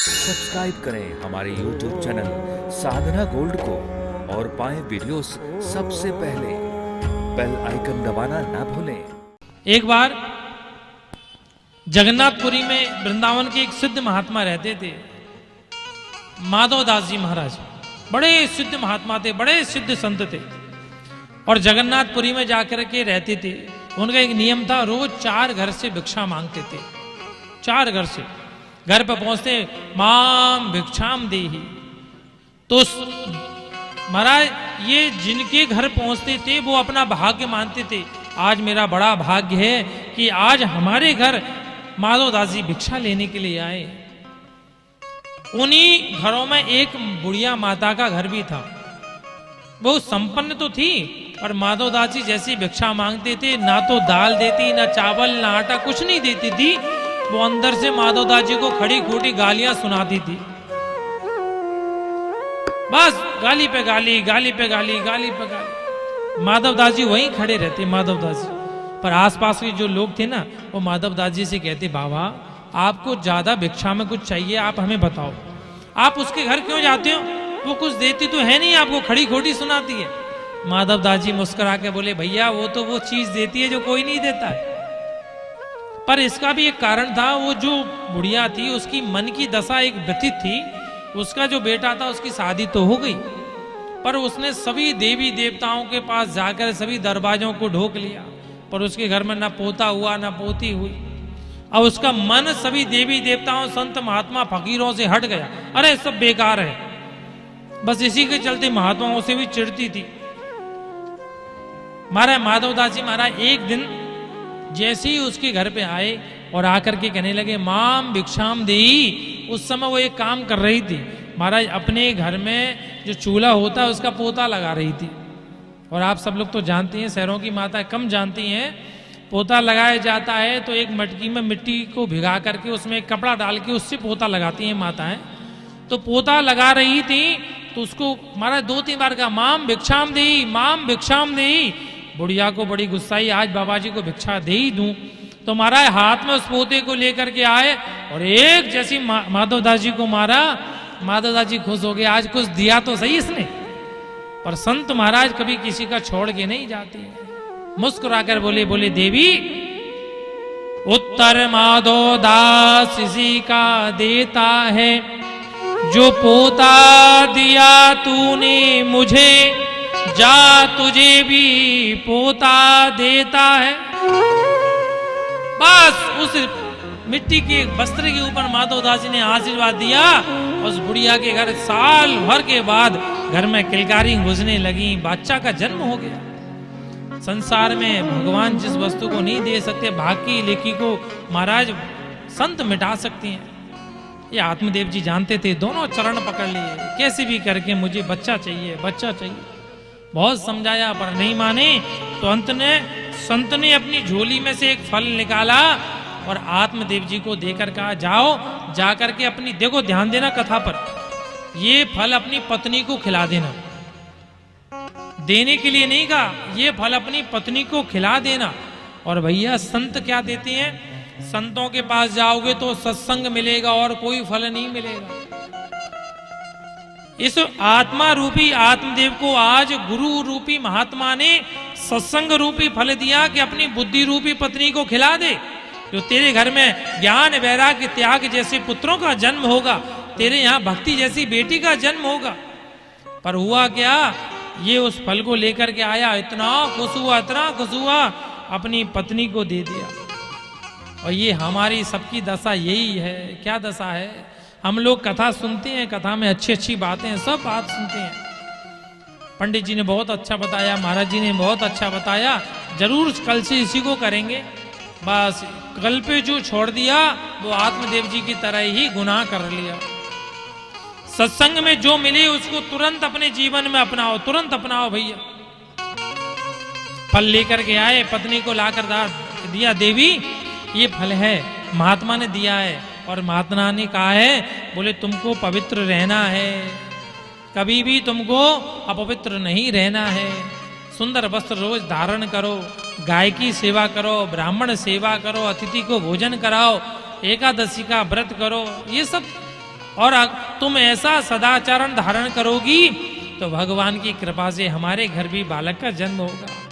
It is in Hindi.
सब्सक्राइब करें हमारे YouTube चैनल साधना गोल्ड को और पाएं वीडियोस सबसे पहले। बेल आइकन दबाना ना भूलें। एक बार जगन्नाथपुरी में वृंदावन के एक सिद्ध महात्मा रहते थे, माधव दास जी महाराज। बड़े सिद्ध महात्मा थे, बड़े सिद्ध संत थे और जगन्नाथपुरी में जाकर के रहते थे। उनका एक नियम था, रोज 4 घर से भिक्षा मांगते थे। 4 घर से घर पर पहुंचते, माम भिक्षाम देहि। तो महाराज ये जिनके घर पहुंचते थे वो अपना भाग्य मानते थे। आज मेरा बड़ा भाग्य है कि आज हमारे घर माधव दास जी भिक्षा लेने के लिए आए। उन्हीं घरों में एक बुढ़िया माता का घर भी था। वो संपन्न तो थी पर माधव दास जी जैसी भिक्षा मांगते थे, ना तो दाल देती, ना चावल, ना आटा, कुछ नहीं देती थी। वो अंदर से माधव दास जी को खड़ी खोटी गालियां सुनाती थी। बस गाली पे गाली, गाली पे गाली, गाली पे गाली। माधव दास जी वहीं खड़े रहते, माधव दास जी। पर आसपास के जो लोग थे ना, वो माधव दास जी से कहते, बाबा आपको ज्यादा भिक्षा में कुछ चाहिए, आप हमें बताओ, आप उसके घर क्यों जाते हो? वो कुछ देती तो है नहीं, आपको खड़ी खोटी सुनाती है। माधव दास जी मुस्कुरा के बोले, भैया वो तो वो चीज देती है जो कोई नहीं देता है। पर इसका भी एक कारण था। वो जो बुढ़िया थी उसकी मन की दशा एक व्यथित थी। उसका जो बेटा था उसकी शादी तो हो गई, पर उसने सभी देवी देवताओं के पास जाकर सभी दरवाजों को ढोक लिया, पर उसके घर में ना पोता हुआ ना पोती हुई। और उसका मन सभी देवी देवताओं, संत महात्मा, फकीरों से हट गया। अरे सब बेकार है। बस इसी के चलते महात्माओं से भी चिढ़ती थी। महाराज माधव दास जी महाराज एक दिन जैसे ही उसके घर पे आए और आकर के कहने लगे, माम भिक्षाम देई। उस समय वो एक काम कर रही थी महाराज, अपने घर में जो चूल्हा होता है उसका पोता लगा रही थी। और आप सब लोग तो जानते हैं, शहरों की माताएं कम जानती हैं, पोता लगाया जाता है तो एक मटकी में मिट्टी को भिगा करके उसमें एक कपड़ा डाल के उससे पोता लगाती हैं माताएं। तो पोता लगा रही थी तो उसको महाराज 2-3 बार कहा, माम भिक्षाम देई, माम भिक्षाम देई। बुढ़िया को बड़ी गुस्साई, आज बाबा जी को भिक्षा दे ही दूं। तो महाराज हाथ में उस पोते को लेकर के आए और एक जैसी माधव दास जी को मारा। माधव दास जी खुश हो गए, आज कुछ दिया तो सही इसने। पर संत महाराज कभी किसी का छोड़ के नहीं जाते। मुस्कुराकर बोले देवी, उत्तर माधव दास इसी का देता है, जो पोता दिया तूने मुझे, जा तुझे भी पोता देता है। बस उस मिट्टी के वस्त्र के ऊपर माधव दास जी ने आशीर्वाद दिया। उस बुढ़िया के घर साल भर के बाद घर में किलकारी घुसने लगी, बच्चा का जन्म हो गया। संसार में भगवान जिस वस्तु को नहीं दे सकते, भाग्य लेखी को महाराज संत मिटा सकते हैं। ये आत्मदेव जी जानते थे। दोनों चरण पकड़ लिए, कैसे भी करके मुझे बच्चा चाहिए, बच्चा चाहिए। बहुत समझाया पर नहीं माने। तो अंत ने संत ने अपनी झोली में से एक फल निकाला और आत्मदेव जी को देकर कहा, जाओ जाकर के अपनी, देखो ध्यान देना कथा पर, ये फल अपनी पत्नी को खिला देना। देने के लिए नहीं कहा, ये फल अपनी पत्नी को खिला देना। और भैया संत क्या देते हैं? संतों के पास जाओगे तो सत्संग मिलेगा और कोई फल नहीं मिलेगा। इस आत्मा रूपी आत्मदेव को आज गुरु रूपी महात्मा ने सत्संग रूपी फल दिया कि अपनी बुद्धि रूपी पत्नी को खिला दे। जो तेरे घर में ज्ञान वैराग्य त्याग जैसे पुत्रों का जन्म होगा, तेरे यहाँ भक्ति जैसी बेटी का जन्म होगा। पर हुआ क्या, ये उस फल को लेकर के आया, इतना खुश हुआ, इतना खुश हुआ, अपनी पत्नी को दे दिया। और ये हमारी सबकी दशा यही है। क्या दशा है? हम लोग कथा सुनते हैं, कथा में अच्छी अच्छी बातें हैं, सब बात सुनते हैं। पंडित जी ने बहुत अच्छा बताया, महाराज जी ने बहुत अच्छा बताया, जरूर कल से इसी को करेंगे। बस कल पे जो छोड़ दिया वो आत्मदेव जी की तरह ही गुनाह कर लिया। सत्संग में जो मिले उसको तुरंत अपने जीवन में अपनाओ, तुरंत अपनाओ भैया। फल लेकर के आए, पत्नी को लाकर दिया, देवी ये फल है, महात्मा ने दिया है। और महात्मा ने कहा है, बोले तुमको पवित्र रहना है, कभी भी तुमको अपवित्र नहीं रहना है। सुंदर वस्त्र रोज धारण करो, गाय की सेवा करो, ब्राह्मण सेवा करो, अतिथि को भोजन कराओ, एकादशी का व्रत करो। ये सब और तुम ऐसा सदाचरण धारण करोगी तो भगवान की कृपा से हमारे घर भी बालक का जन्म होगा।